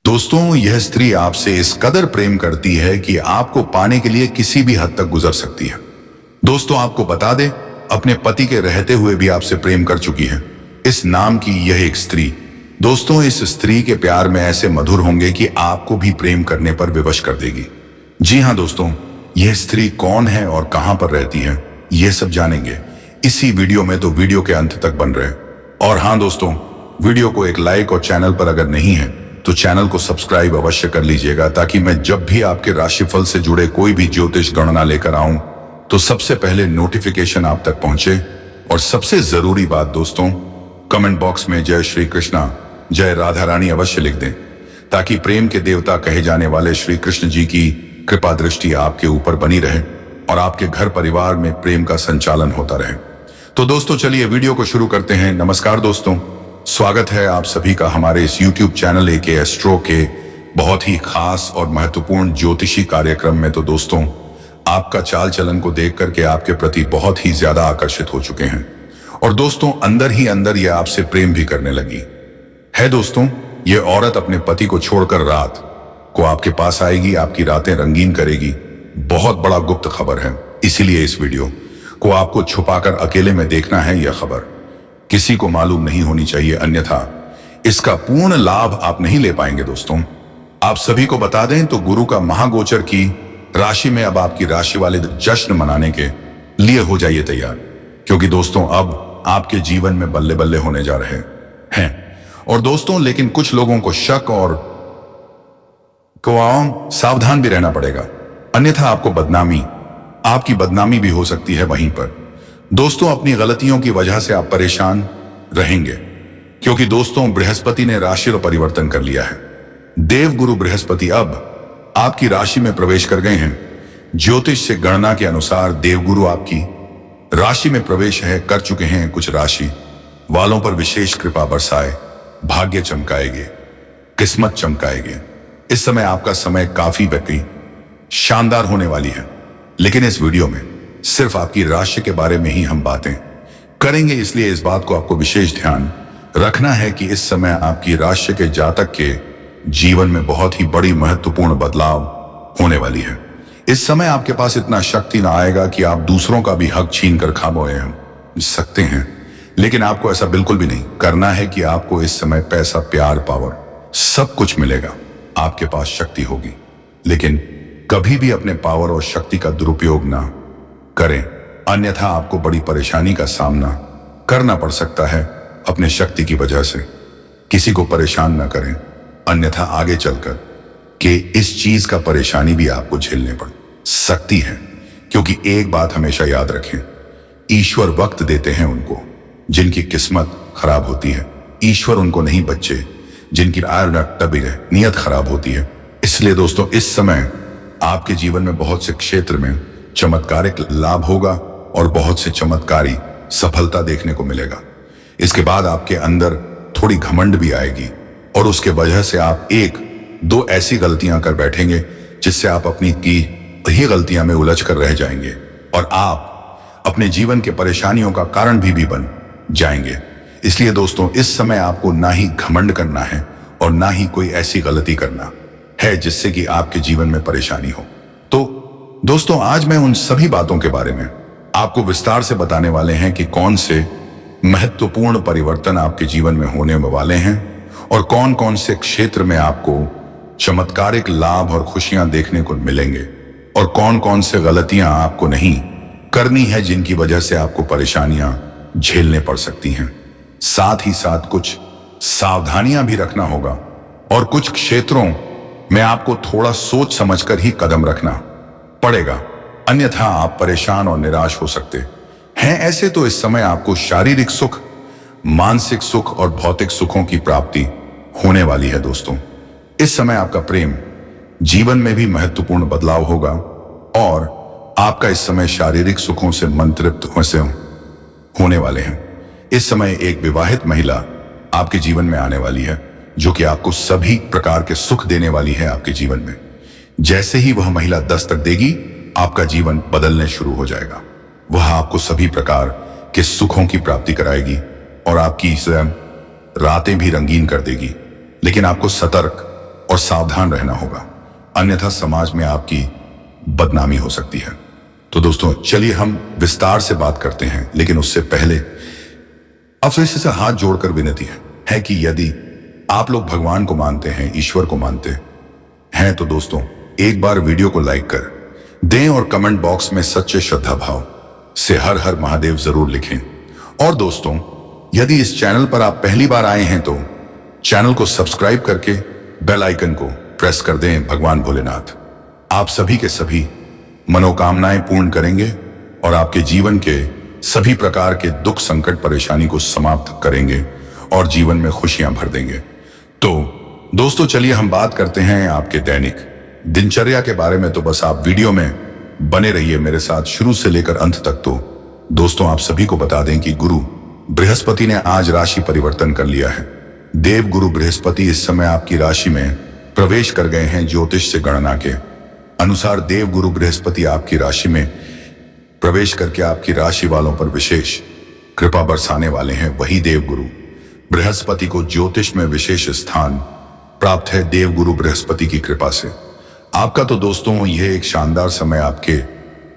दोस्तों, यह स्त्री आपसे इस कदर प्रेम करती है कि आपको पाने के लिए किसी भी हद तक गुजर सकती है। दोस्तों, आपको बता दें, अपने पति के रहते हुए भी आपसे प्रेम कर चुकी है इस नाम की यह एक स्त्री। दोस्तों, इस स्त्री के प्यार में ऐसे मधुर होंगे कि आपको भी प्रेम करने पर विवश कर देगी। जी हाँ दोस्तों, यह स्त्री कौन है और कहां पर रहती है, यह सब जानेंगे इसी वीडियो में, तो वीडियो के अंत तक बन रहे। और हाँ दोस्तों, वीडियो को एक लाइक और चैनल पर अगर नहीं है तो चैनल को सब्सक्राइब अवश्य कर लीजिएगा, ताकि मैं जब भी आपके राशिफल से जुड़े कोई भी ज्योतिष गणना लेकर आऊं तो सबसे पहले नोटिफिकेशन आप तक पहुंचे। और सबसे जरूरी बात दोस्तों, कमेंट बॉक्स में जय श्री कृष्णा, जय राधा रानी अवश्य लिख दें, ताकि प्रेम के देवता कहे जाने वाले श्री कृष्ण जी की कृपा दृष्टि आपके ऊपर बनी रहे और आपके घर परिवार में प्रेम का संचालन होता रहे। तो दोस्तों चलिए वीडियो को शुरू करते हैं। नमस्कार दोस्तों, स्वागत है आप सभी का हमारे इस YouTube चैनल एके एस्ट्रो के बहुत ही खास और महत्वपूर्ण ज्योतिषी कार्यक्रम में। तो दोस्तों, आपका चाल चलन को देख करके आपके प्रति बहुत ही ज्यादा आकर्षित हो चुके हैं और दोस्तों अंदर ही अंदर ये आपसे प्रेम भी करने लगी है। दोस्तों, ये औरत अपने पति को छोड़कर रात को आपके पास आएगी, आपकी रातें रंगीन करेगी। बहुत बड़ा गुप्त खबर है, इसीलिए इस वीडियो को आपको छुपाकर अकेले में देखना है। यह खबर किसी को मालूम नहीं होनी चाहिए, अन्यथा इसका पूर्ण लाभ आप नहीं ले पाएंगे। दोस्तों, आप सभी को बता दें तो गुरु का महागोचर की राशि में अब आपकी राशि वाले जश्न मनाने के लिए हो जाइए तैयार, क्योंकि दोस्तों अब आपके जीवन में बल्ले बल्ले होने जा रहे हैं। और दोस्तों, लेकिन कुछ लोगों को शक और सावधान भी रहना पड़ेगा, अन्यथा आपकी बदनामी भी हो सकती है वहीं पर। दोस्तों, अपनी गलतियों की वजह से आप परेशान रहेंगे, क्योंकि दोस्तों बृहस्पति ने राशि का परिवर्तन कर लिया है। देवगुरु बृहस्पति अब आपकी राशि में प्रवेश कर गए हैं। ज्योतिष से गणना के अनुसार देवगुरु आपकी राशि में प्रवेश कर चुके हैं। कुछ राशि वालों पर विशेष कृपा बरसाए, भाग्य चमकाएंगे, किस्मत चमकाएंगे। इस समय आपका समय काफी शानदार होने वाली है, लेकिन इस वीडियो में सिर्फ आपकी राशि के बारे में ही हम बातें करेंगे, इसलिए इस बात को आपको विशेष ध्यान रखना है कि इस समय आपकी राशि के जातक के जीवन में बहुत ही बड़ी महत्वपूर्ण बदलाव होने वाली है। इस समय आपके पास इतना शक्ति ना आएगा कि आप दूसरों का भी हक छीन कर खा सकते हैं, लेकिन आपको ऐसा बिल्कुल भी नहीं करना है कि आपको इस समय पैसा, प्यार, पावर सब कुछ मिलेगा। आपके पास शक्ति होगी, लेकिन कभी भी अपने पावर और शक्ति का दुरुपयोग ना करें, अन्यथा आपको बड़ी परेशानी का सामना करना पड़ सकता है। अपने शक्ति की वजह से किसी को परेशान ना करें, अन्यथा आगे चलकर कि इस चीज का परेशानी भी आपको झेलने पड़ सकती है। क्योंकि एक बात हमेशा याद रखें, ईश्वर वक्त देते हैं उनको जिनकी किस्मत खराब होती है। ईश्वर उनको नहीं बच्चे जिनकी नीयत खराब होती है। इसलिए दोस्तों, इस समय आपके जीवन में बहुत से क्षेत्र में चमत्कारिक लाभ होगा और बहुत से चमत्कारी सफलता देखने को मिलेगा। इसके बाद आपके अंदर थोड़ी घमंड भी आएगी और उसके वजह से आप एक दो ऐसी गलतियां कर बैठेंगे जिससे आप अपनी की ही गलतियां में उलझ कर रह जाएंगे और आप अपने जीवन के परेशानियों का कारण भी बन जाएंगे। इसलिए दोस्तों, इस समय आपको ना ही घमंड करना है और ना ही कोई ऐसी गलती करना है जिससे कि आपके जीवन में परेशानी हो। तो दोस्तों, आज मैं उन सभी बातों के बारे में आपको विस्तार से बताने वाले हैं कि कौन से महत्वपूर्ण परिवर्तन आपके जीवन में होने वाले हैं और कौन कौन से क्षेत्र में आपको चमत्कारिक लाभ और खुशियां देखने को मिलेंगे और कौन कौन से गलतियां आपको नहीं करनी है जिनकी वजह से आपको परेशानियां झेलने पड़ सकती हैं। साथ ही साथ कुछ सावधानियां भी रखना होगा और कुछ क्षेत्रों में आपको थोड़ा सोच समझकर ही कदम रखना पड़ेगा, अन्यथा आप परेशान और निराश हो सकते हैं। ऐसे तो इस समय आपको शारीरिक सुख, मानसिक सुख और भौतिक सुखों की प्राप्ति होने वाली है। दोस्तों, इस समय आपका प्रेम जीवन में भी महत्वपूर्ण बदलाव होगा और आपका इस समय शारीरिक सुखों से मन तृप्त होने वाले हैं। इस समय एक विवाहित महिला आपके जीवन में आने वाली है, जो कि आपको सभी प्रकार के सुख देने वाली है आपके जीवन में। जैसे ही वह महिला दस्तक देगी, आपका जीवन बदलने शुरू हो जाएगा। वह आपको सभी प्रकार के सुखों की प्राप्ति कराएगी और आपकी रातें भी रंगीन कर देगी। लेकिन आपको सतर्क और सावधान रहना होगा, अन्यथा समाज में आपकी बदनामी हो सकती है। तो दोस्तों चलिए हम विस्तार से बात करते हैं, लेकिन उससे पहले आपसे से हाथ जोड़कर विनती है कि यदि आप लोग भगवान को मानते हैं, ईश्वर को मानते हैं, तो दोस्तों एक बार वीडियो को लाइक कर दें और कमेंट बॉक्स में सच्चे श्रद्धा भाव से हर हर महादेव जरूर लिखें। और दोस्तों यदि इस चैनल पर आप पहली बार आए हैं तो चैनल को सब्सक्राइब करके बेल आइकन को प्रेस कर दें। भगवान भोलेनाथ आप सभी के सभी मनोकामनाएं पूर्ण करेंगे और आपके जीवन के सभी प्रकार के दुख संकट परेशानी को समाप्त करेंगे और जीवन में खुशियां भर देंगे। तो दोस्तों चलिए हम बात करते हैं आपके दैनिक दिनचर्या के बारे में। तो बस आप वीडियो में बने रहिए मेरे साथ शुरू से लेकर अंत तक। तो दोस्तों आप सभी को बता दें कि गुरु बृहस्पति ने आज राशि परिवर्तन कर लिया है। देव गुरु बृहस्पति इस समय आपकी राशि में प्रवेश कर गए हैं। ज्योतिष से गणना के अनुसार देव गुरु बृहस्पति आपकी राशि में प्रवेश करके आपकी राशि वालों पर विशेष कृपा बरसाने वाले हैं। वही देव गुरु बृहस्पति को ज्योतिष में विशेष स्थान प्राप्त है देव गुरु बृहस्पति की कृपा से। आपका तो दोस्तों यह एक शानदार समय आपके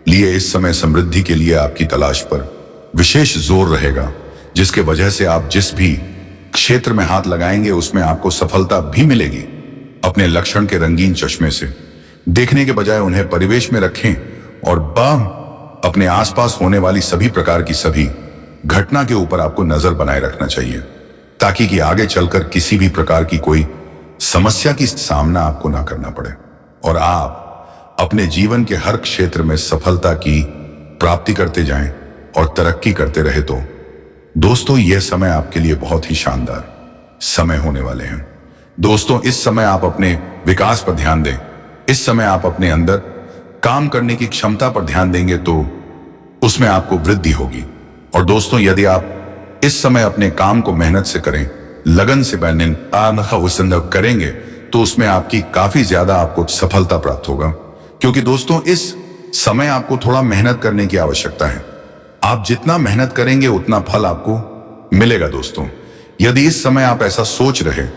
लिए इस समय समृद्धि के लिए आपकी तलाश पर विशेष जोर रहेगा, जिसके वजह से आप जिस भी क्षेत्र में हाथ लगाएंगे उसमें आपको सफलता भी मिलेगी। अपने लक्षण के रंगीन चश्मे से देखने के बजाय उन्हें परिवेश में रखें और अपने आसपास होने वाली सभी प्रकार की सभी घटना के ऊपर आपको नजर बनाए रखना चाहिए, ताकि कि आगे चलकर किसी भी प्रकार की कोई समस्या की सामना आपको ना करना पड़े और आप अपने जीवन के हर क्षेत्र में सफलता की प्राप्ति करते जाएं और तरक्की करते रहे। तो दोस्तों यह समय आपके लिए बहुत ही शानदार समय होने वाले हैं। दोस्तों इस समय आप अपने विकास पर ध्यान दें। इस समय आप अपने अंदर काम करने की क्षमता पर ध्यान देंगे तो उसमें आपको वृद्धि होगी। और दोस्तों यदि आप इस समय अपने काम को मेहनत से करें, लगन से करेंगे तो उसमें आपकी काफी ज्यादा आपको सफलता प्राप्त होगा, क्योंकि दोस्तों इस समय आपको थोड़ा मेहनत करने की आवश्यकता है। आप जितना मेहनत करेंगे उतना फल आपको मिलेगा। दोस्तों यदि इस समय आप ऐसा सोच रहे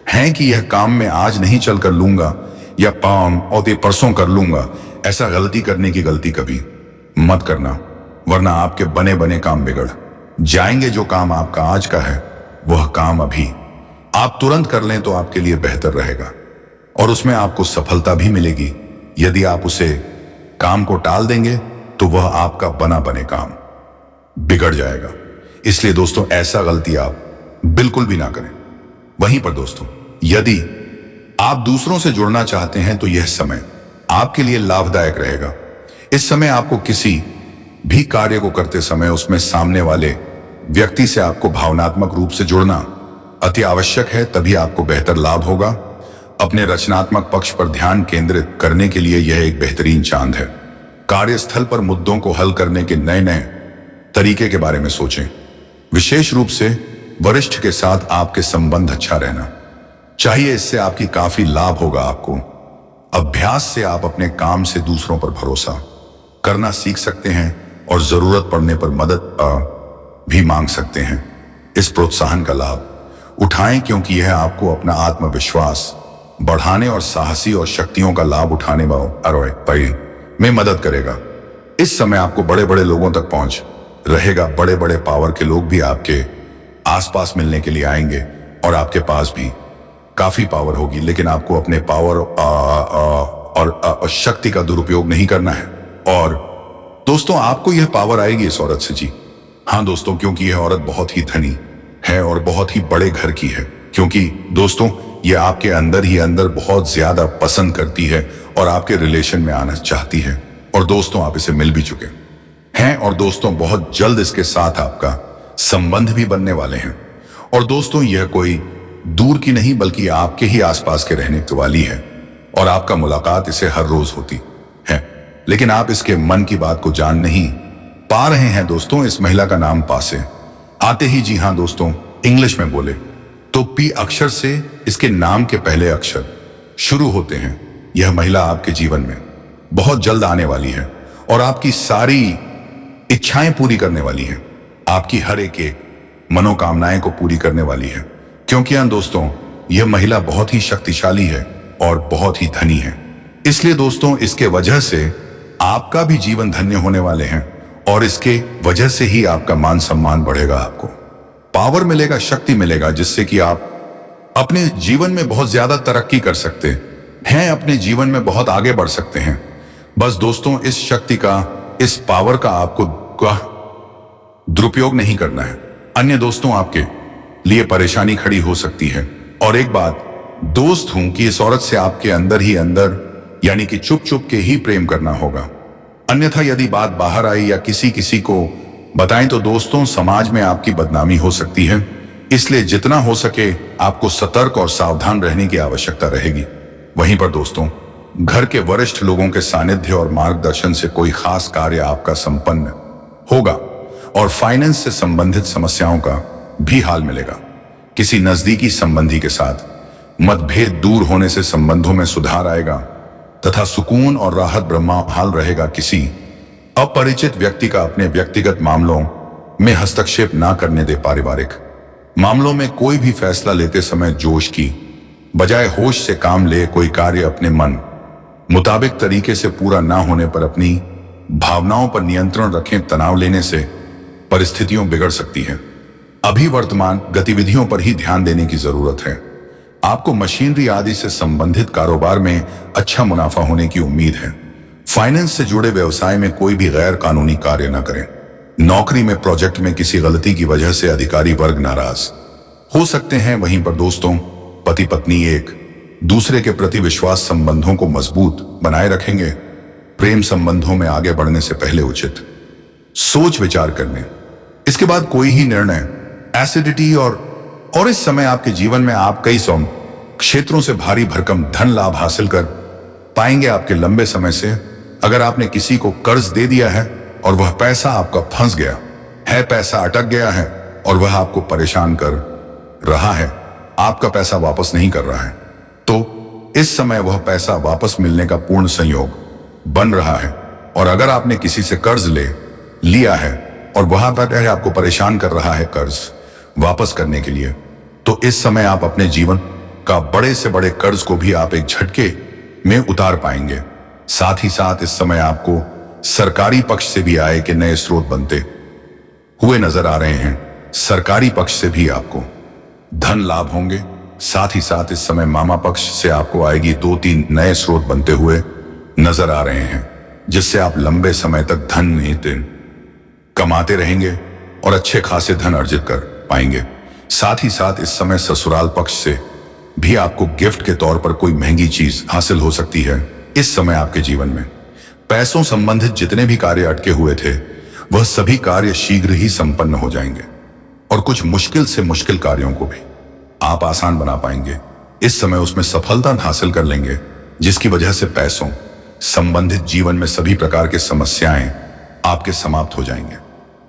हैं कि यह काम मैं आज नहीं चल कर लूंगा या परसों कर लूंगा, ऐसा गलती करने की गलती कभी मत करना, वरना आपके बने बने काम बिगड़ जाएंगे। जो काम आपका आज का है वह काम अभी आप तुरंत कर लें तो आपके लिए बेहतर रहेगा और उसमें आपको सफलता भी मिलेगी। यदि आप उसे काम को टाल देंगे तो वह आपका बना बने काम बिगड़ जाएगा। इसलिए दोस्तों ऐसा गलती आप बिल्कुल भी ना करें। वहीं पर दोस्तों यदि आप दूसरों से जुड़ना चाहते हैं तो यह समय आपके लिए लाभदायक रहेगा। इस समय आपको किसी भी कार्य को करते समय उसमें सामने वाले व्यक्ति से आपको भावनात्मक रूप से जुड़ना अति आवश्यक है, तभी आपको बेहतर लाभ होगा। अपने रचनात्मक पक्ष पर ध्यान केंद्रित करने के लिए यह एक बेहतरीन चांद है। कार्यस्थल पर मुद्दों को हल करने के नए नए तरीके के बारे में सोचें। विशेष रूप से वरिष्ठ के साथ आपके संबंध अच्छा रहना चाहिए, इससे आपकी काफी लाभ होगा। आपको अभ्यास से आप अपने काम से दूसरों पर भरोसा करना सीख सकते हैं और जरूरत पड़ने पर मदद भी मांग सकते हैं। इस प्रोत्साहन का लाभ उठाएं, क्योंकि यह आपको अपना आत्मविश्वास बढ़ाने और साहसी और शक्तियों का लाभ उठाने में मदद करेगा। इस समय आपको बड़े बड़े लोगों तक पहुंच रहेगा। बड़े बड़े पावर के लोग भी आपके आसपास मिलने के लिए आएंगे और आपके पास भी काफी पावर होगी, लेकिन आपको अपने पावर और शक्ति का दुरुपयोग नहीं करना है। और दोस्तों आपको यह पावर आएगी इस औरत से, जी हाँ दोस्तों, क्योंकि यह औरत बहुत ही धनी है और बहुत ही बड़े घर की है। क्योंकि दोस्तों यह आपके अंदर ही अंदर बहुत ज्यादा पसंद करती है और आपके रिलेशन में आना चाहती है। और दोस्तों आप इसे मिल भी चुके हैं और दोस्तों बहुत जल्द इसके साथ आपका संबंध भी बनने वाले हैं। और दोस्तों यह कोई दूर की नहीं बल्कि आपके ही आसपास के रहने वाली है और आपका मुलाकात इसे हर रोज होती है, लेकिन आप इसके मन की बात को जान नहीं पा रहे हैं। दोस्तों इस महिला का नाम पासे आते ही, जी हाँ दोस्तों, इंग्लिश में बोले तो पी अक्षर से इसके नाम के पहले अक्षर शुरू होते हैं। यह महिला आपके जीवन में बहुत जल्द आने वाली है और आपकी सारी इच्छाएं पूरी करने वाली है। आपकी हर एक मनोकामनाएं को पूरी करने वाली है, क्योंकि दोस्तों यह महिला बहुत ही शक्तिशाली है और बहुत ही धनी हैं। इसलिए दोस्तों, इसके वजह से आपका भी जीवन धन्य होने वाले हैं और इसके वजह से ही आपका मान सम्मान बढ़ेगा, आपको पावर मिलेगा, शक्ति मिलेगा, जिससे कि आप अपने जीवन में बहुत ज्यादा तरक्की कर सकते हैं, अपने जीवन में बहुत आगे बढ़ सकते हैं। बस दोस्तों, इस शक्ति का, इस पावर का आपको दुरुपयोग नहीं करना है। अन्य दोस्तों, आपके लिए परेशानी खड़ी हो सकती है। और एक बात दोस्त हूं कि इस औरत से आपके अंदर ही अंदर, यानी कि चुप चुप के ही प्रेम करना होगा। अन्यथा यदि बात बाहर आई या किसी किसी को बताएं तो दोस्तों, समाज में आपकी बदनामी हो सकती है। इसलिए जितना हो सके आपको सतर्क और सावधान रहने की आवश्यकता रहेगी। वहीं पर दोस्तों, घर के वरिष्ठ लोगों के सानिध्य और मार्गदर्शन से कोई खास कार्य आपका संपन्न होगा और फाइनेंस से संबंधित समस्याओं का भी हाल मिलेगा। किसी नजदीकी संबंधी के साथ मतभेद दूर होने से संबंधों में सुधार आएगा तथा सुकून और राहत ब्रह्माहाल रहेगा। किसी अपरिचित व्यक्ति का अपने व्यक्तिगत मामलों में हस्तक्षेप ना करने दे। पारिवारिक मामलों में कोई भी फैसला लेते समय जोश की बजाय होश से काम ले। कोई कार्य अपने मन मुताबिक तरीके से पूरा ना होने पर अपनी भावनाओं पर नियंत्रण रखें। तनाव लेने से परिस्थितियां बिगड़ सकती हैं। अभी वर्तमान गतिविधियों पर ही ध्यान देने की जरूरत है। आपको मशीनरी आदि से संबंधित कारोबार में अच्छा मुनाफा होने की उम्मीद है। फाइनेंस से जुड़े व्यवसाय में कोई भी गैर कानूनी कार्य न करें। नौकरी में प्रोजेक्ट में किसी गलती की वजह से अधिकारी वर्ग नाराज हो सकते हैं। वहीं पर दोस्तों, पति पत्नी एक दूसरे के प्रति विश्वास संबंधों को मजबूत बनाए रखेंगे। प्रेम संबंधों में आगे बढ़ने से पहले उचित सोच विचार करने, इसके बाद कोई ही निर्णय। एसिडिटी और इस समय आपके जीवन में आप कई क्षेत्रों से भारी भरकम धन लाभ हासिल कर पाएंगे। आपके लंबे समय से अगर आपने किसी को कर्ज दे दिया है और वह पैसा आपका फंस गया है, पैसा अटक गया है और वह आपको परेशान कर रहा है, आपका पैसा वापस नहीं कर रहा है, तो इस समय वह पैसा वापस मिलने का पूर्ण संयोग बन रहा है। और अगर आपने किसी से कर्ज लिया है और वह आपको परेशान कर रहा है कर्ज वापस करने के लिए, तो इस समय आप अपने जीवन का बड़े से बड़े कर्ज को भी आप एक झटके में उतार पाएंगे। साथ ही साथ इस समय आपको सरकारी पक्ष से भी आय के नए स्रोत बनते हुए नजर आ रहे हैं। सरकारी पक्ष से भी आपको धन लाभ होंगे। साथ ही साथ इस समय मामा पक्ष से आपको आएगी 2-3 नए स्रोत बनते हुए नजर आ रहे हैं, जिससे आप लंबे समय तक धन कमाते रहेंगे और अच्छे खासे धन अर्जित कर पाएंगे। साथ ही साथ इस समय ससुराल पक्ष से भी आपको गिफ्ट के तौर पर कोई महंगी चीज हासिल हो सकती है। इस समय आपके जीवन में पैसों संबंधित जितने भी कार्य अटके हुए थे, वह सभी कार्य शीघ्र ही संपन्न हो जाएंगे और कुछ मुश्किल से मुश्किल कार्यों को भी आप आसान बना पाएंगे। इस समय उसमें सफलता हासिल कर लेंगे, जिसकी वजह से पैसों संबंधित जीवन में सभी प्रकार की समस्याएं आपके समाप्त हो जाएंगे।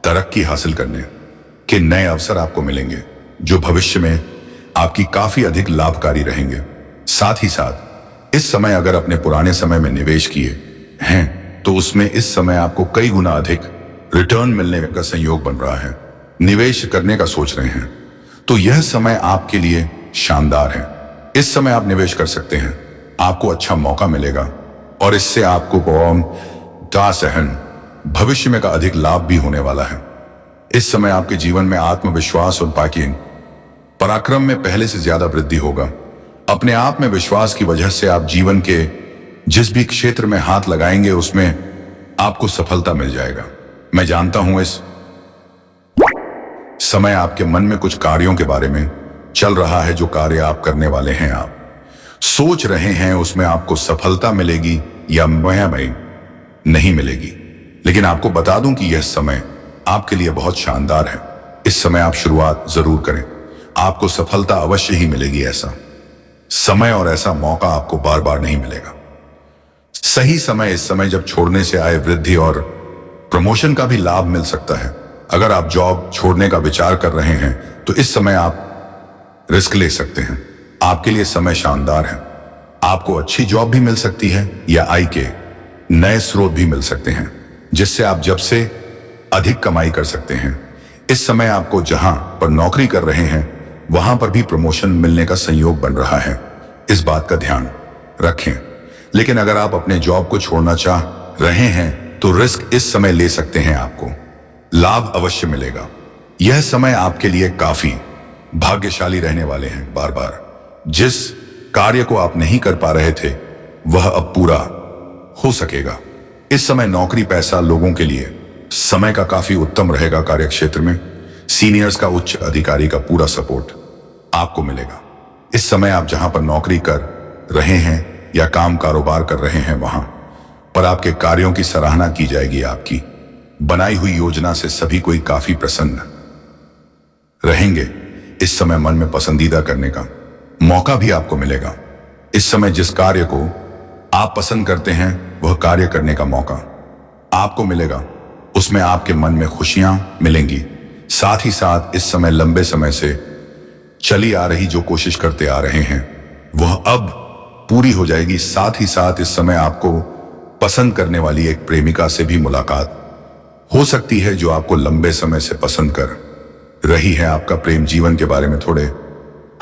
तरक्की हासिल करने के नए अवसर आपको मिलेंगे, जो भविष्य में आपकी काफी अधिक लाभकारी रहेंगे। साथ ही साथ इस समय अगर अपने पुराने समय में निवेश किए हैं, तो उसमें इस समय आपको कई गुना अधिक रिटर्न मिलने का संयोग बन रहा है। निवेश करने का सोच रहे हैं तो यह समय आपके लिए शानदार है। इस समय आप निवेश कर सकते हैं, आपको अच्छा मौका मिलेगा और इससे आपको सहन भविष्य में का अधिक लाभ भी होने वाला है। इस समय आपके जीवन में आत्मविश्वास और पराक्रम में पहले से ज्यादा वृद्धि होगा। अपने आप में विश्वास की वजह से आप जीवन के जिस भी क्षेत्र में हाथ लगाएंगे उसमें आपको सफलता मिल जाएगा। मैं जानता हूं इस समय आपके मन में कुछ कार्यों के बारे में चल रहा है। जो कार्य आप करने वाले हैं, आप सोच रहे हैं उसमें आपको सफलता मिलेगी या नहीं मिलेगी, लेकिन आपको बता दूं कि यह समय आपके लिए बहुत शानदार है। इस समय आप शुरुआत जरूर करें, आपको सफलता अवश्य ही मिलेगी। ऐसा समय और ऐसा मौका आपको बार बार नहीं मिलेगा। सही समय इस समय जब छोड़ने से आए वृद्धि और प्रमोशन का भी लाभ मिल सकता है। अगर आप जॉब छोड़ने का विचार कर रहे हैं तो इस समय आप रिस्क ले सकते हैं। आपके लिए समय शानदार है। आपको अच्छी जॉब भी मिल सकती है या आय के नए स्रोत भी मिल सकते हैं, जिससे आप जब से अधिक कमाई कर सकते हैं। इस समय आपको जहां पर नौकरी कर रहे हैं वहां पर भी प्रमोशन मिलने का संयोग बन रहा है। इस बात का ध्यान रखें। लेकिन अगर आप अपने जॉब को छोड़ना चाह रहे हैं तो रिस्क इस समय ले सकते हैं, आपको लाभ अवश्य मिलेगा। यह समय आपके लिए काफी भाग्यशाली रहने वाले हैं। बार बार जिस कार्य को आप नहीं कर पा रहे थे वह अब पूरा हो सकेगा। इस समय नौकरी पैसा लोगों के लिए समय का काफी उत्तम रहेगा। कार्यक्षेत्र में सीनियर्स का उच्च अधिकारी का पूरा सपोर्ट आपको मिलेगा। इस समय आप जहां पर नौकरी कर रहे हैं या काम कारोबार कर रहे हैं वहां पर आपके कार्यों की सराहना की जाएगी। आपकी बनाई हुई योजना से सभी कोई काफी प्रसन्न रहेंगे। इस समय मन में पसंदीदा करने का मौका भी आपको मिलेगा। इस समय जिस कार्य को आप पसंद करते हैं वह कार्य करने का मौका आपको मिलेगा। उसमें आपके मन में खुशियां मिलेंगी। साथ ही साथ इस समय लंबे समय से चली आ रही जो कोशिश करते आ रहे हैं वह अब पूरी हो जाएगी। साथ ही साथ इस समय आपको पसंद करने वाली एक प्रेमिका से भी मुलाकात हो सकती है जो आपको लंबे समय से पसंद कर रही है। आपका प्रेम जीवन के बारे में थोड़े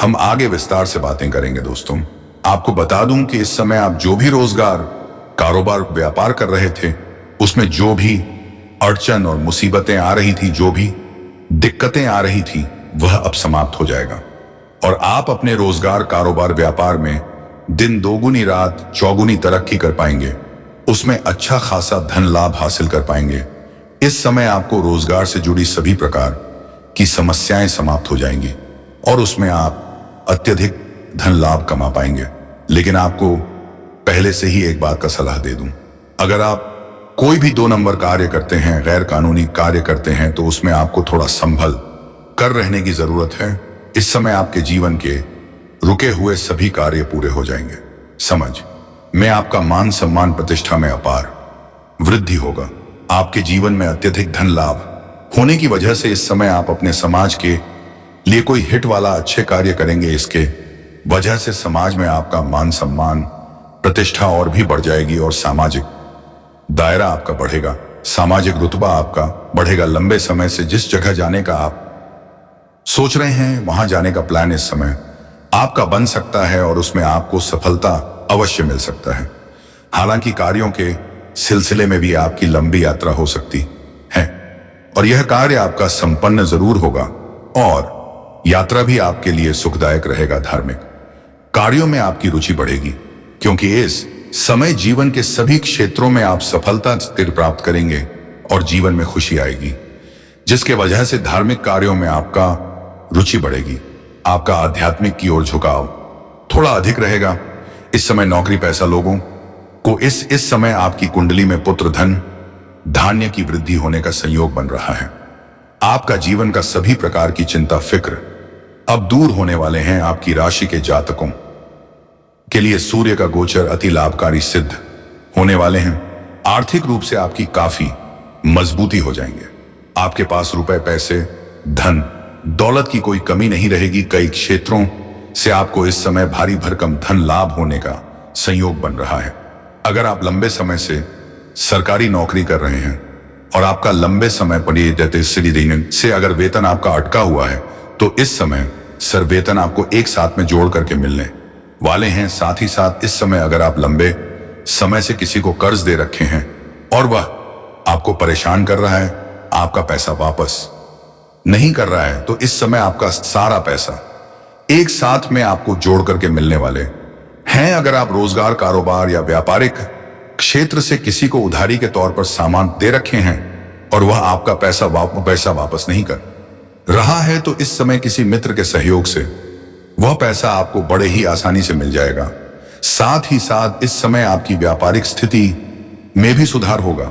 हम आगे विस्तार से बातें करेंगे। दोस्तों, आपको बता दूं कि इस समय आप जो भी रोजगार कारोबार व्यापार कर रहे थे उसमें जो भी अड़चन और मुसीबतें आ रही थी, जो भी दिक्कतें आ रही थी वह अब समाप्त हो जाएगा और आप अपने रोजगार कारोबार व्यापार में दिन दोगुनी रात चौगुनी तरक्की कर पाएंगे। उसमें अच्छा खासा धन लाभ हासिल कर पाएंगे। इस समय आपको रोजगार से जुड़ी सभी प्रकार की समस्याएं समाप्त हो जाएंगी और उसमें आप अत्यधिक धन लाभ कमा पाएंगे। लेकिन आपको पहले से ही एक बात का सलाह दे दूं, अगर आप कोई भी 2 नंबर कार्य करते हैं, गैर कानूनी कार्य करते हैं, तो उसमें आपको थोड़ा संभल कर रहने की जरूरत है। इस समय आपके जीवन के रुके हुए सभी कार्य पूरे हो जाएंगे। समझ में आपका मान सम्मान प्रतिष्ठा में अपार वृद्धि होगा। आपके जीवन में अत्यधिक धन लाभ होने की वजह से इस समय आप अपने समाज के लिए कोई हिट वाला अच्छे कार्य करेंगे। इसके वजह से समाज में आपका मान सम्मान प्रतिष्ठा और भी बढ़ जाएगी और सामाजिक दायरा आपका बढ़ेगा, सामाजिक रुतबा आपका बढ़ेगा। लंबे समय से जिस जगह जाने का आप सोच रहे हैं वहां जाने का प्लान इस समय आपका बन सकता है और उसमें आपको सफलता अवश्य मिल सकता है। हालांकि कार्यों के सिलसिले में भी आपकी लंबी यात्रा हो सकती है और यह कार्य आपका संपन्न जरूर होगा और यात्रा भी आपके लिए सुखदायक रहेगा। धार्मिक कार्यों में आपकी रुचि बढ़ेगी क्योंकि इस समय जीवन के सभी क्षेत्रों में आप सफलता स्थिर प्राप्त करेंगे और जीवन में खुशी आएगी, जिसके वजह से धार्मिक कार्यों में आपका रुचि बढ़ेगी। आपका आध्यात्मिक की ओर झुकाव थोड़ा अधिक रहेगा। इस समय नौकरी पैसा लोगों को इस समय आपकी कुंडली में पुत्र धन धान्य की वृद्धि होने का संयोग बन रहा है। आपका जीवन का सभी प्रकार की चिंता फिक्र अब दूर होने वाले हैं। आपकी राशि के जातकों के लिए सूर्य का गोचर अति लाभकारी सिद्ध होने वाले हैं। आर्थिक रूप से आपकी काफी मजबूती हो जाएंगे। आपके पास रुपए पैसे धन दौलत की कोई कमी नहीं रहेगी। कई क्षेत्रों से आपको इस समय भारी भरकम धन लाभ होने का संयोग बन रहा है। अगर आप लंबे समय से सरकारी नौकरी कर रहे हैं और आपका लंबे समय से अगर वेतन आपका अटका हुआ है तो इस समय सर वेतन आपको एक साथ में जोड़ करके मिलने वाले हैं। साथ ही साथ इस समय अगर आप लंबे समय से किसी को कर्ज दे रखे हैं और वह आपको परेशान कर रहा है, आपका पैसा वापस नहीं कर रहा है, तो इस समय आपका सारा पैसा एक साथ में आपको जोड़ करके मिलने वाले हैं। अगर आप रोजगार कारोबार या व्यापारिक क्षेत्र से किसी को उधारी के तौर पर सामान दे रखे हैं और वह आपका पैसा वापस नहीं कर रहा है, तो इस समय किसी मित्र के सहयोग से वह पैसा आपको बड़े ही आसानी से मिल जाएगा। साथ ही साथ इस समय आपकी व्यापारिक स्थिति में भी सुधार होगा।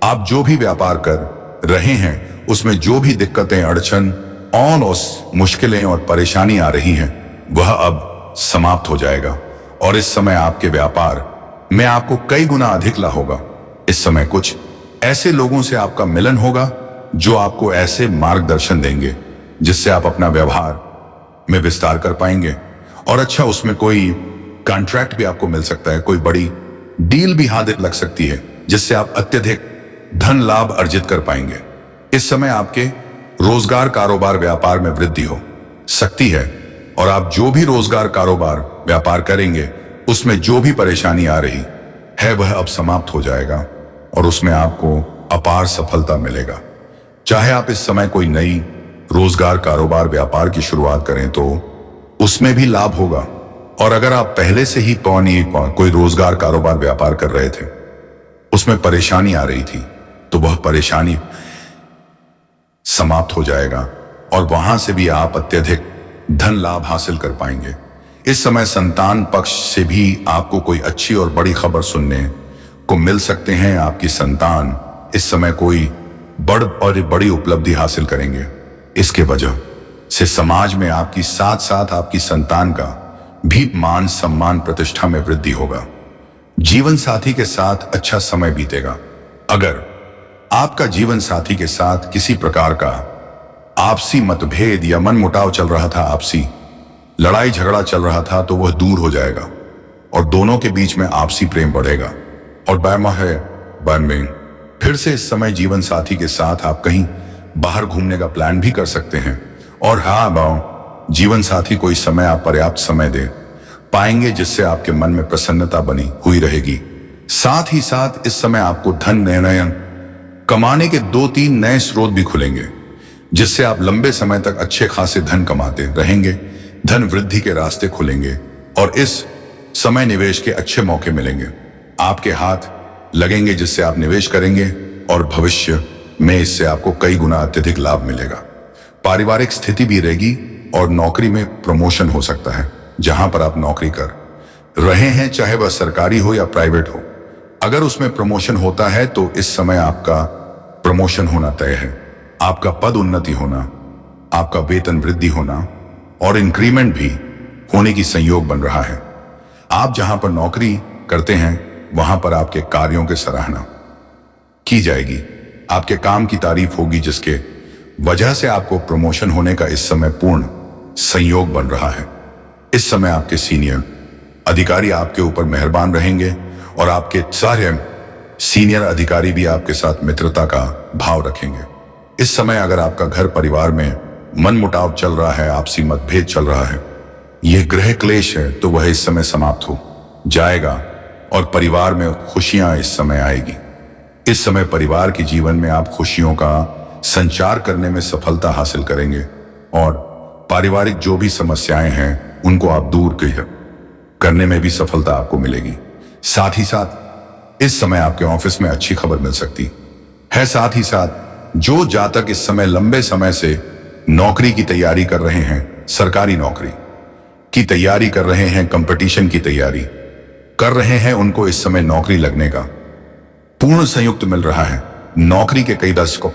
आप जो भी व्यापार कर रहे हैं उसमें जो भी दिक्कतें अड़चन और मुश्किलें और परेशानी आ रही हैं वह अब समाप्त हो जाएगा और इस समय आपके व्यापार में आपको कई गुना अधिक लाभ होगा। इस समय कुछ ऐसे लोगों से आपका मिलन होगा जो आपको ऐसे मार्गदर्शन देंगे जिससे आप अपना व्यवहार में विस्तार कर पाएंगे और अच्छा उसमें कोई कॉन्ट्रैक्ट भी आपको मिल सकता है, कोई बड़ी डील भी हाथ लग सकती है जिससे आप अत्यधिक धन लाभ अर्जित कर पाएंगे। इस समय आपके रोजगार कारोबार व्यापार में वृद्धि हो सकती है और आप जो भी रोजगार कारोबार व्यापार करेंगे उसमें जो भी परेशानी आ रही है वह अब समाप्त हो जाएगा और उसमें आपको अपार सफलता मिलेगा। चाहे आप इस समय कोई नई रोजगार, कारोबार, व्यापार की शुरुआत करें तो उसमें भी लाभ होगा। और अगर आप पहले से ही कोई रोजगार, कारोबार, व्यापार कर रहे थे, उसमें परेशानी आ रही थी, तो वह परेशानी समाप्त हो जाएगा और वहां से भी आप अत्यधिक धन लाभ हासिल कर पाएंगे। इस समय संतान पक्ष से भी आपको कोई अच्छी और बड़ी खबर सुनने को मिल सकते हैं। आपकी संतान इस समय कोई बड़ी उपलब्धि हासिल करेंगे। इसके वजह से समाज में आपकी साथ साथ आपकी संतान का भी मान सम्मान, प्रतिष्ठा में वृद्धि होगा। जीवन साथी के साथ अच्छा समय बीतेगा। अगर आपका जीवन साथी के साथ किसी प्रकार का आपसी मतभेद या मनमुटाव चल रहा था, आपसी लड़ाई झगड़ा चल रहा था, तो वह दूर हो जाएगा और दोनों के बीच में आपसी प्रेम बढ़ेगा। और बैन में फिर से इस समय जीवन साथी के साथ आप कहीं बाहर घूमने का प्लान भी कर सकते हैं। और हाँ, जीवन साथी को इस समय आप पर्याप्त समय दे पाएंगे, जिससे आपके मन में प्रसन्नता बनी हुई रहेगी। साथ ही साथ इस समय आपको धन कमाने के 2-3 नए स्रोत भी खुलेंगे, जिससे आप लंबे समय तक अच्छे खासे धन कमाते रहेंगे। धन वृद्धि के रास्ते खुलेंगे और इस समय निवेश के अच्छे मौके मिलेंगे, आपके हाथ लगेंगे, जिससे आप निवेश करेंगे और भविष्य में इससे आपको कई गुना अत्यधिक लाभ मिलेगा। पारिवारिक स्थिति भी रहेगी और नौकरी में प्रमोशन हो सकता है। जहां पर आप नौकरी कर रहे हैं, चाहे वह सरकारी हो या प्राइवेट हो, अगर उसमें प्रमोशन होता है तो इस समय आपका प्रमोशन होना तय है। आपका पद उन्नति होना, आपका वेतन वृद्धि होना और इंक्रीमेंट भी होने की संयोग बन रहा है। आप जहां पर नौकरी करते हैं वहां पर आपके कार्यों की सराहना की जाएगी, आपके काम की तारीफ होगी, जिसके वजह से आपको प्रमोशन होने का इस समय पूर्ण संयोग बन रहा है। इस समय आपके सीनियर अधिकारी आपके ऊपर मेहरबान रहेंगे और आपके सारे सीनियर अधिकारी भी आपके साथ मित्रता का भाव रखेंगे। इस समय अगर आपका घर परिवार में मनमुटाव चल रहा है, आपसी मतभेद चल रहा है, यह गृह क्लेश है, तो वह इस समय समाप्त हो जाएगा और परिवार में खुशियां इस समय आएगी। इस समय परिवार के जीवन में आप खुशियों का संचार करने में सफलता हासिल करेंगे और पारिवारिक जो भी समस्याएं हैं उनको आप दूर करने में भी सफलता आपको मिलेगी। साथ ही साथ इस समय आपके ऑफिस में अच्छी खबर मिल सकती है। साथ ही साथ जो जातक इस समय लंबे समय से नौकरी की तैयारी कर रहे हैं, सरकारी नौकरी की तैयारी कर रहे हैं, कंपटीशन की तैयारी कर रहे हैं, उनको इस समय नौकरी लगने का पूर्ण संयुक्त मिल रहा है। नौकरी के कई दशकों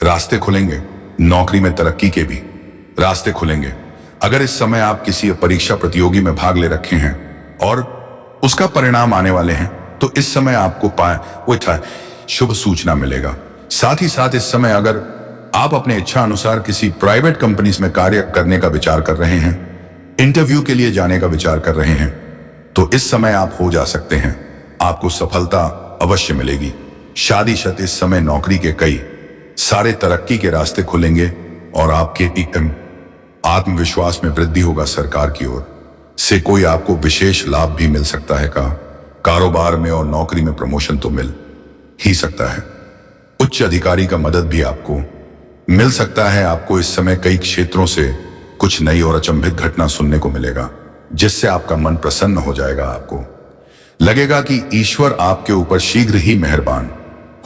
रास्ते खुलेंगे, नौकरी में तरक्की के भी रास्ते खुलेंगे। अगर इस समय आप किसी परीक्षा प्रतियोगी में भाग ले रखे हैं और उसका परिणाम आने वाले हैं, तो इस समय आपको शुभ सूचना मिलेगा। साथ ही साथ इस समय अगर आप अपने इच्छा अनुसार किसी प्राइवेट कंपनीज में कार्य करने का विचार कर रहे हैं, इंटरव्यू के लिए जाने का विचार कर रहे हैं, तो इस समय आप हो जा सकते हैं, आपको सफलता अवश्य मिलेगी। शादी शत इस समय नौकरी के कई सारे तरक्की के रास्ते खुलेंगे और आपके आत्मविश्वास में वृद्धि होगा। सरकार की ओर से कोई आपको विशेष लाभ भी मिल सकता है। कारोबार में और नौकरी में प्रमोशन तो मिल ही सकता है। उच्च अधिकारी का मदद भी आपको मिल सकता है। आपको इस समय कई क्षेत्रों से कुछ नई और अचंभित घटना सुनने को मिलेगा, जिससे आपका मन प्रसन्न हो जाएगा। आपको लगेगा कि ईश्वर आपके ऊपर शीघ्र ही मेहरबान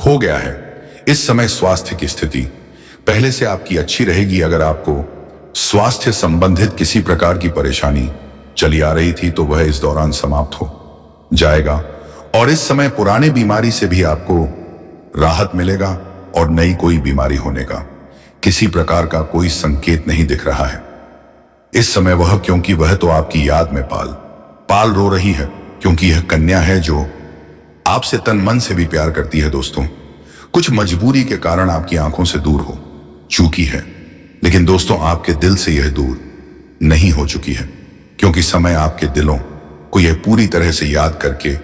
हो गया है। इस समय स्वास्थ्य की स्थिति पहले से आपकी अच्छी रहेगी। अगर आपको स्वास्थ्य संबंधित किसी प्रकार की परेशानी चली आ रही थी, तो वह इस दौरान समाप्त हो जाएगा और इस समय पुराने बीमारी से भी आपको राहत मिलेगा और नई कोई बीमारी होने का किसी प्रकार का कोई संकेत नहीं दिख रहा है इस समय। क्योंकि वह तो आपकी याद में पाल रो रही है, क्योंकि यह कन्या है जो आपसे तन मन से भी प्यार करती है। दोस्तों, कुछ मजबूरी के कारण आपकी आंखों से दूर हो चुकी है, लेकिन दोस्तों आपके दिल से यह दूर नहीं हो चुकी है, क्योंकि समय आपके दिलों को यह पूरी तरह से याद करके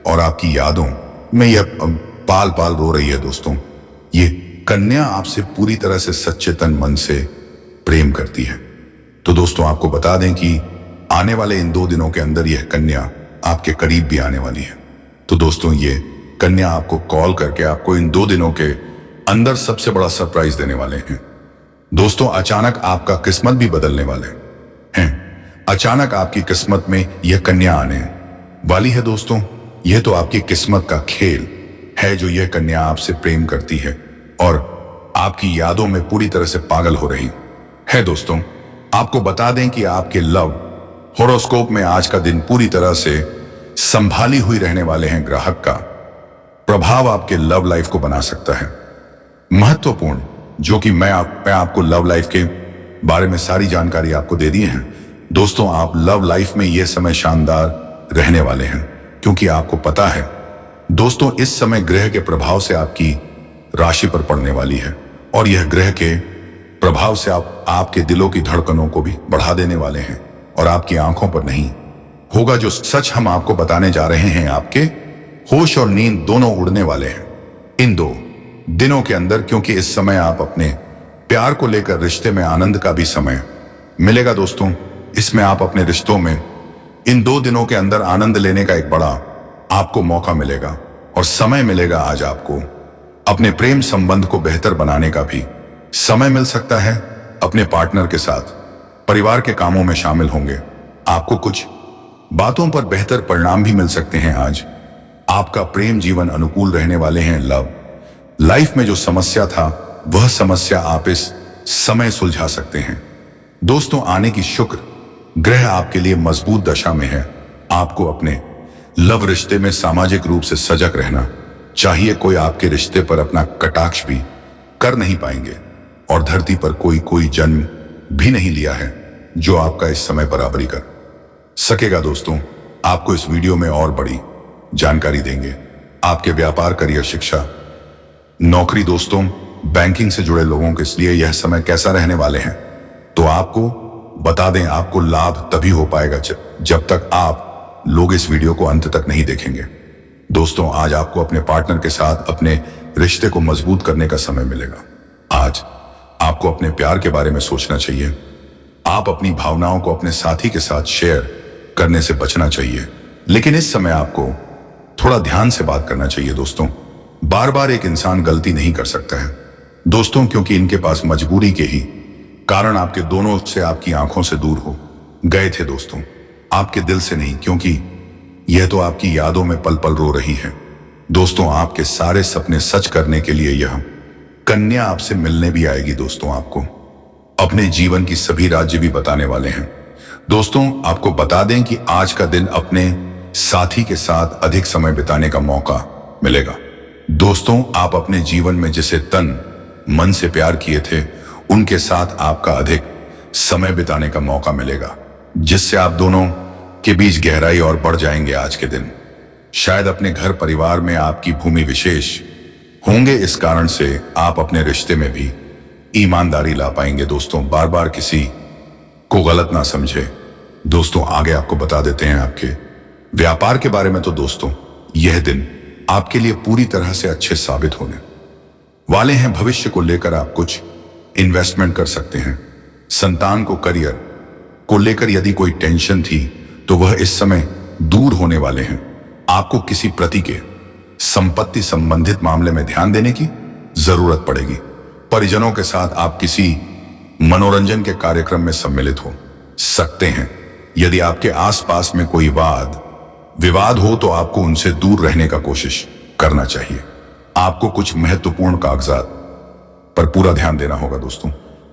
और आपकी यादों में यह पाल रो रही है। दोस्तों, ये कन्या आपसे पूरी तरह से सच्चे तन मन से प्रेम करती है। तो दोस्तों, आपको बता दें कि आने वाले इन 2 दिनों के अंदर यह कन्या आपके करीब भी आने वाली है। तो दोस्तों, ये कन्या आपको कॉल करके आपको इन 2 दिनों के अंदर सबसे बड़ा सरप्राइज देने वाले हैं। दोस्तों, अचानक आपका किस्मत भी बदलने वाले हैं। अचानक आपकी किस्मत में यह कन्या आने वाली है। दोस्तों, यह तो आपकी किस्मत का खेल है जो यह कन्या आपसे प्रेम करती है और आपकी यादों में पूरी तरह से पागल हो रही है। दोस्तों, आपको बता दें कि आपके लव होरोस्कोप में आज का दिन पूरी तरह से संभाली हुई रहने वाले हैं। ग्राहक का प्रभाव आपके लव लाइफ को बना सकता है महत्वपूर्ण, जो कि मैं आपको लव लाइफ के बारे में सारी जानकारी आपको दे दी है। दोस्तों, आप लव लाइफ में यह समय शानदार रहने वाले हैं, क्योंकि आपको पता है दोस्तों, इस समय ग्रह के प्रभाव से आपकी राशि पर पड़ने वाली है और यह ग्रह के प्रभाव से आपके दिलों की धड़कनों को भी बढ़ा देने वाले हैं और आपकी आंखों पर नहीं होगा जो सच हम आपको बताने जा रहे हैं। आपके होश और नींद दोनों उड़ने वाले हैं इन 2 दिनों के अंदर, क्योंकि इस समय आप अपने प्यार को लेकर रिश्ते में आनंद का भी समय मिलेगा। दोस्तों, इसमें आप अपने रिश्तों में इन 2 दिनों के अंदर आनंद लेने का एक बड़ा आपको मौका मिलेगा और समय मिलेगा। आज आपको अपने प्रेम संबंध को बेहतर बनाने का भी समय मिल सकता है। अपने पार्टनर के साथ परिवार के कामों में शामिल होंगे। आपको कुछ बातों पर बेहतर परिणाम भी मिल सकते हैं। आज आपका प्रेम जीवन अनुकूल रहने वाले हैं। लव लाइफ में जो समस्या था वह समस्या आप इस समय सुलझा सकते हैं। दोस्तों, आने की शुक्र ग्रह आपके लिए मजबूत दशा में है। आपको अपने लव रिश्ते में सामाजिक रूप से सजग रहना चाहिए। कोई आपके रिश्ते पर अपना कटाक्ष भी कर नहीं पाएंगे और धरती पर कोई जन्म भी नहीं लिया है जो आपका इस समय बराबरी कर सकेगा। दोस्तों, आपको इस वीडियो में और बड़ी जानकारी देंगे आपके व्यापार, करियर, शिक्षा, नौकरी। दोस्तों, बैंकिंग से जुड़े लोगों के लिए यह समय कैसा रहने वाले हैं, तो आपको बता दें, आपको लाभ तभी हो पाएगा जब तक आप लोग इस वीडियो को अंत तक नहीं देखेंगे। दोस्तों, आज आपको अपने पार्टनर के साथ अपने रिश्ते को मजबूत करने का समय मिलेगा। आज आपको अपने प्यार के बारे में सोचना चाहिए। आप अपनी भावनाओं को अपने साथी के साथ शेयर करने से बचना चाहिए, लेकिन इस समय आपको थोड़ा ध्यान से बात करना चाहिए। दोस्तों, बार बार एक इंसान गलती नहीं कर सकता है दोस्तों, क्योंकि इनके पास मजबूरी के ही कारण आपके दोनों से आपकी आंखों से दूर हो गए थे। दोस्तों, आपके दिल से नहीं, क्योंकि यह तो आपकी यादों में पल पल रो रही है। दोस्तों, आपके सारे सपने सच करने के लिए यह कन्या आपसे मिलने भी आएगी। दोस्तों, आपको अपने जीवन की सभी राज्य भी बताने वाले हैं। दोस्तों, आपको बता दें कि आज का दिन अपने साथी के साथ अधिक समय बिताने का मौका मिलेगा। दोस्तों, आप अपने जीवन में जिसे तन मन से प्यार किए थे उनके साथ आपका अधिक समय बिताने का मौका मिलेगा, जिससे आप दोनों के बीच गहराई और बढ़ जाएंगे। आज के दिन शायद अपने घर परिवार में आपकी भूमि विशेष होंगे। इस कारण से आप अपने रिश्ते में भी ईमानदारी ला पाएंगे। दोस्तों, बार बार किसी को गलत ना समझे। दोस्तों, आगे आपको बता देते हैं आपके व्यापार के बारे में। तो दोस्तों, यह दिन आपके लिए पूरी तरह से अच्छे साबित होने वाले हैं। भविष्य को लेकर आप कुछ इन्वेस्टमेंट कर सकते हैं। संतान को, करियर को लेकर यदि कोई टेंशन थी तो वह इस समय दूर होने वाले हैं। आपको किसी प्रति के संपत्ति संबंधित मामले में ध्यान देने की जरूरत पड़ेगी। परिजनों के साथ आप किसी मनोरंजन के कार्यक्रम में सम्मिलित हो सकते हैं। यदि आपके आसपास में कोई वाद विवाद हो तो आपको उनसे दूर रहने का कोशिश करना चाहिए। आपको कुछ महत्वपूर्ण कागजात पर पूरा ध्यान देना होगा। दोस्तों,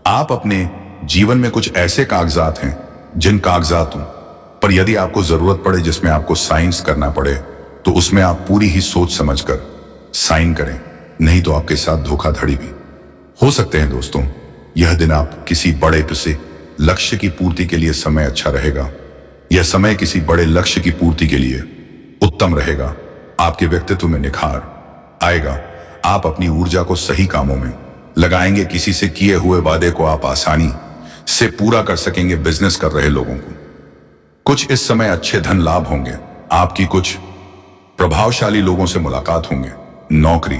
आप अपने जीवन में कुछ ऐसे कागजात हैं जिन कागजातों पर यदि आपको जरूरत पड़े, जिसमें आपको साइंस करना पड़े, तो उसमें आप पूरी ही सोच समझकर साइन करें, नहीं तो आपके साथ धोखाधड़ी भी हो सकते हैं। दोस्तों, यह दिन आप किसी बड़े से लक्ष्य की पूर्ति के लिए समय अच्छा रहेगा। यह समय किसी बड़े लक्ष्य की पूर्ति के लिए उत्तम रहेगा। आपके व्यक्तित्व में निखार आएगा। आप अपनी ऊर्जा को सही कामों में लगाएंगे। किसी से किए हुए वादे को आप आसानी से पूरा कर सकेंगे। बिजनेस कर रहे लोगों को कुछ इस समय अच्छे धन लाभ होंगे। आपकी कुछ प्रभावशाली लोगों से मुलाकात होंगे। नौकरी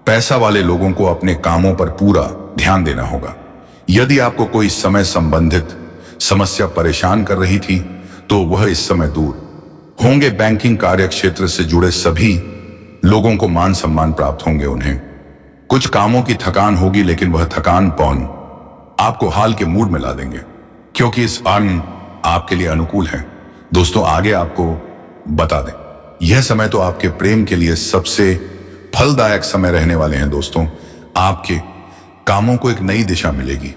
पैसा वाले लोगों को अपने कामों पर पूरा ध्यान देना होगा। यदि आपको कोई समय संबंधित समस्या परेशान कर रही थी, तो वह इस समय दूर होंगे। बैंकिंग कार्य क्षेत्र से जुड़े सभी लोगों को मान सम्मान प्राप्त होंगे। उन्हें कुछ कामों की थकान होगी, लेकिन वह थकान पौन आपको हाल के मूड में ला देंगे, क्योंकि इस अन्न आपके लिए अनुकूल है। दोस्तों, आगे आपको बता दें, यह समय तो आपके प्रेम के लिए सबसे फलदायक समय रहने वाले हैं। दोस्तों, आपके कामों को एक नई दिशा मिलेगी।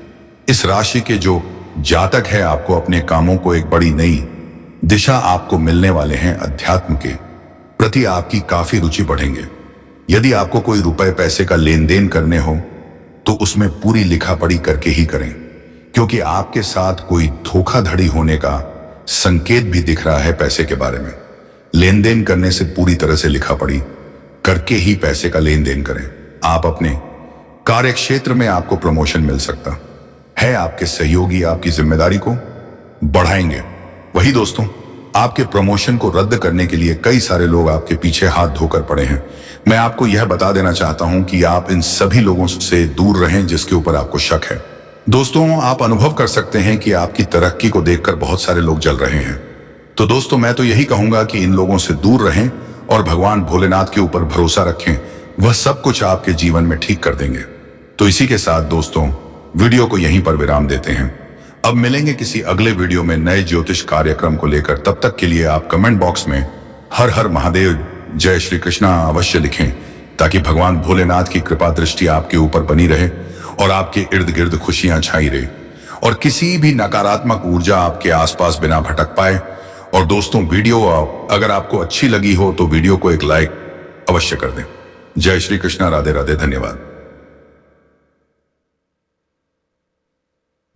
इस राशि के जो जातक है, आपको अपने कामों को एक बड़ी नई दिशा आपको मिलने वाले हैं। अध्यात्म के प्रति आपकी काफी रुचि बढ़ेंगे। यदि आपको कोई रुपए पैसे का लेन देन करने हो, तो उसमें पूरी लिखा पढ़ी करके ही करें, क्योंकि आपके साथ कोई धोखाधड़ी होने का संकेत भी दिख रहा है। पैसे के बारे में लेन देन करने से पूरी तरह से लिखा पढ़ी करके ही पैसे का लेन देन करें। आप अपने कार्य क्षेत्र में आपको प्रमोशन मिल सकता है। आपके सहयोगी आपकी जिम्मेदारी को बढ़ाएंगे। वही दोस्तों, आपके प्रमोशन को रद्द करने के लिए कई सारे लोग आपके पीछे हाथ धोकर पड़े हैं। मैं आपको यह बता देना चाहता हूं कि आप इन सभी लोगों से दूर रहें जिसके ऊपर आपको शक है। दोस्तों, आप अनुभव कर सकते हैं कि आपकी तरक्की को देखकर बहुत सारे लोग जल रहे हैं। तो दोस्तों, मैं तो यही कहूंगा कि इन लोगों से दूर रहें और भगवान भोलेनाथ के ऊपर भरोसा रखें। वह सब कुछ आपके जीवन में ठीक कर देंगे। तो इसी के साथ दोस्तों, वीडियो को यहीं पर विराम देते हैं। अब मिलेंगे किसी अगले वीडियो में नए ज्योतिष कार्यक्रम को लेकर। तब तक के लिए आप कमेंट बॉक्स में हर हर महादेव, जय श्री कृष्णा अवश्य लिखें, ताकि भगवान भोलेनाथ की कृपा दृष्टि आपके ऊपर बनी रहे और आपके इर्द गिर्द खुशियां छाई रहे और किसी भी नकारात्मक ऊर्जा आपके आसपास बिना भटक पाए। और दोस्तों, वीडियो अगर आपको अच्छी लगी हो तो वीडियो को एक लाइक अवश्य कर दें। जय श्री कृष्णा, राधे राधे, धन्यवाद।